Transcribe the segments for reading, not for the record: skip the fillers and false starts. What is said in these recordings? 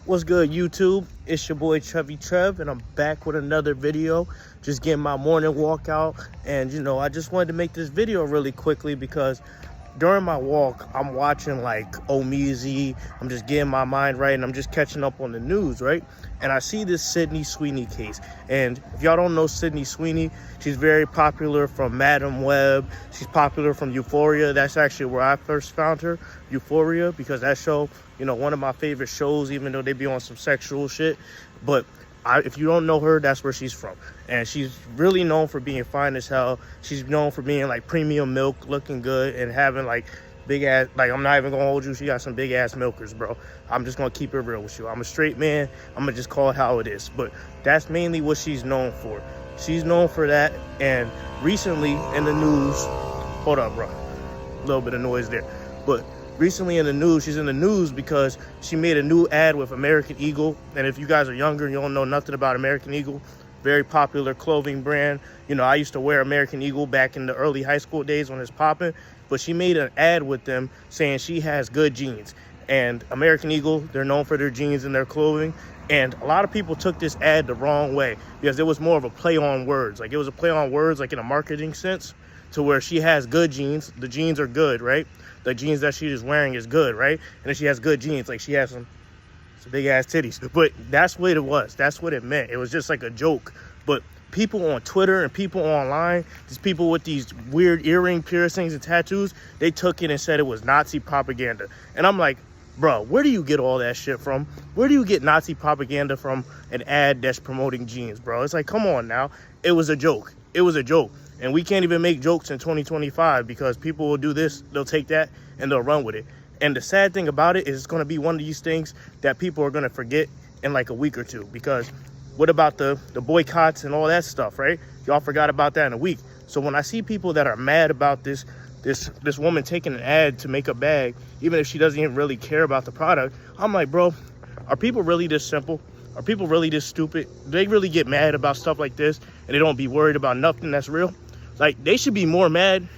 What's good, YouTube? It's your boy Chevy Trev, and I'm back with another video. Just getting my morning walk out, and I just wanted to make this video really quickly because during my walk, I'm watching like Omeezy. I'm just getting my mind right, and I'm just catching up on the news, right? And I see this Sweeney case. And if y'all don't know Sweeney, she's very popular from Madam Web. She's popular from Euphoria. That's actually where I first found her, Euphoria, because that show, one of my favorite shows, even though they be on some sexual shit. But if you don't know her, that's where she's from. And she's really known for being fine as hell. She's known for being like premium milk, looking good, and having like big ass, like, I'm not even gonna hold you, she got some big ass milkers, bro. I'm just gonna keep it real with you. I'm a straight man. I'm gonna just call it how it is. But that's mainly what she's known for. She's known for that. And recently in the news, hold up, bro, a little bit of noise there. But recently in the news, she's in the news because she made a new ad with American Eagle. And if you guys are younger and you don't know nothing about American Eagle, very popular clothing brand. I used to wear American Eagle back in the early high school days when it's popping. But she made an ad with them saying she has good jeans. And American Eagle, they're known for their jeans and their clothing. And a lot of people took this ad the wrong way because it was more of a play on words. Like, it was a play on words, like in a marketing sense, to where she has good jeans. The jeans are good, right? The jeans that she is wearing is good, right? And then she has good jeans, like she has some big ass titties. But that's what it was. That's what it meant. It was just like a joke. But people on Twitter and people online, these people with these weird earring piercings and tattoos, they took it and said it was Nazi propaganda. And I'm like, bro, where do you get all that shit from? Where do you get Nazi propaganda from an ad that's promoting jeans, bro? It's like, come on now. It was a joke. It was a joke. And we can't even make jokes in 2025 because people will do this, they'll take that, and they'll run with it. And the sad thing about it is it's going to be one of these things that people are going to forget in like a week or two. Because what about the boycotts and all that stuff, right? Y'all forgot about that in a week. So when I see people that are mad about this woman taking an ad to make a bag, even if she doesn't even really care about the product, I'm like, bro, are people really this simple? Are people really this stupid? Do they really get mad about stuff like this and they don't be worried about nothing that's real? Like, they should be more mad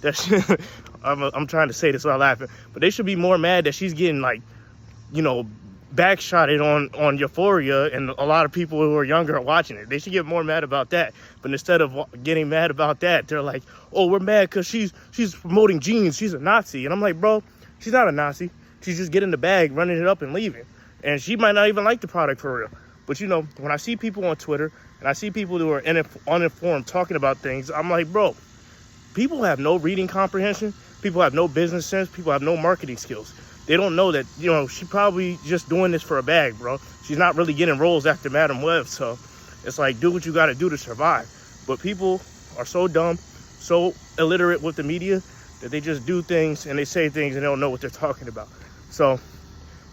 that I'm trying to say this while laughing, but they should be more mad that she's getting like, backshotted on Euphoria, and a lot of people who are younger are watching it. They should get more mad about that. But instead of getting mad about that, they're like, oh, we're mad because she's promoting jeans. She's a Nazi. And I'm like, bro, she's not a Nazi. She's just getting the bag, running it up, and leaving. And she might not even like the product for real. But when I see people on Twitter and I see people who are uninformed talking about things, I'm like, bro, people have no reading comprehension. People have no business sense. People have no marketing skills. They don't know that, she probably just doing this for a bag, bro. She's not really getting roles after Madam Web. So it's like, do what you got to do to survive. But people are so dumb, so illiterate with the media that they just do things and they say things and they don't know what they're talking about. So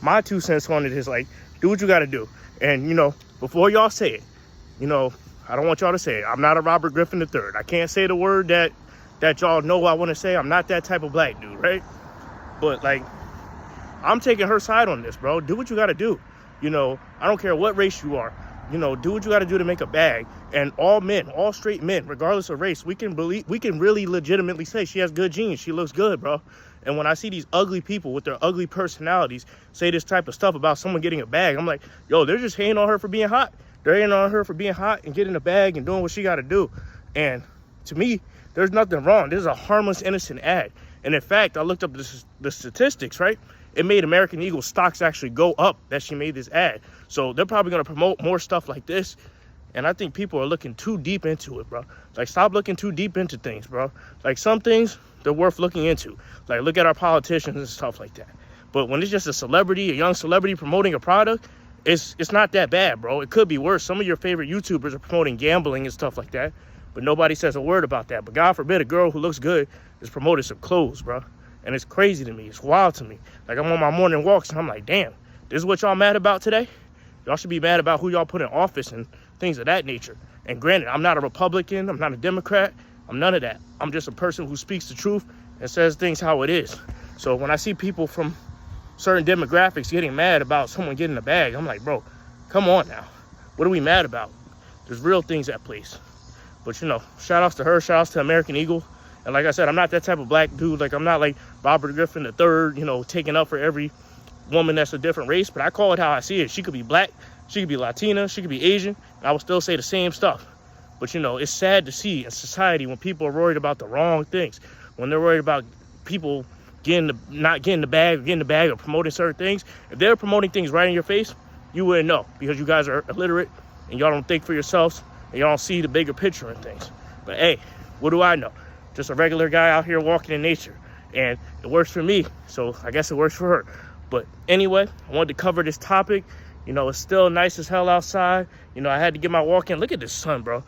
my 2 cents on it is like, do what you got to do. And, before y'all say it, I don't want y'all to say it. I'm not a Robert Griffin III. I can't say the word that y'all know I want to say. I'm not that type of black dude, right? But like, I'm taking her side on this, bro. Do what you got to do. I don't care what race you are. Do what you got to do to make a bag. And all men, all straight men, regardless of race, we can really legitimately say she has good genes. She looks good, bro. And when I see these ugly people with their ugly personalities say this type of stuff about someone getting a bag, I'm like, yo, they're just hating on her for being hot. They're hating on her for being hot and getting a bag and doing what she got to do. And to me, there's nothing wrong. This is a harmless, innocent ad. And in fact, I looked up the statistics, right? It made American Eagle stocks actually go up that she made this ad. So they're probably going to promote more stuff like this. And I think people are looking too deep into it, bro. Like, stop looking too deep into things, bro. Like, some things, they're worth looking into. Like, look at our politicians and stuff like that. But when it's just a young celebrity promoting a product, it's not that bad, bro. It could be worse. Some of your favorite YouTubers are promoting gambling and stuff like that, but nobody says a word about that. But God forbid a girl who looks good is promoting some clothes, bro. And it's crazy to me. It's wild to me. Like, I'm on my morning walks and I'm like, damn, this is what y'all mad about today? Y'all should be mad about who y'all put in office and things of that nature. And granted, I'm not a Republican. I'm not a Democrat. I'm none of that. I'm just a person who speaks the truth and says things how it is. So when I see people from certain demographics getting mad about someone getting a bag, I'm like, bro, come on now. What are we mad about? There's real things at place. But, shout outs to her. Shout outs to American Eagle. And like I said, I'm not that type of black dude. Like, I'm not like Robert Griffin III, taking up for every woman that's a different race, but I call it how I see it. She could be black, she could be Latina, she could be Asian, and I would still say the same stuff. But, you know, it's sad to see in society when people are worried about the wrong things, when they're worried about people not getting the bag or promoting certain things. If they're promoting things right in your face, you wouldn't know, because you guys are illiterate and y'all don't think for yourselves and y'all don't see the bigger picture in things. But hey, what do I know? Just a regular guy out here walking in nature, and it works for me, so I guess it works for her. But anyway, I wanted to cover this topic. You know, it's still nice as hell outside. You know, I had to get my walk in. Look at this sun, bro.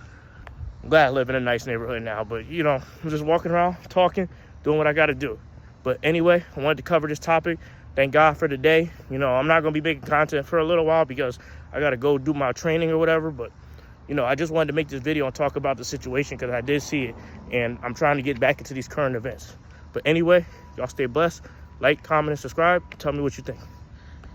I'm glad I live in a nice neighborhood now, but, you know, I'm just walking around, talking, doing what I got to do. But anyway, I wanted to cover this topic. Thank God for the day. You know, I'm not going to be making content for a little while because I got to go do my training or whatever. But, you know, I just wanted to make this video and talk about the situation because I did see it. And I'm trying to get back into these current events. But anyway, y'all stay blessed. Like, comment, and subscribe. Tell me what you think.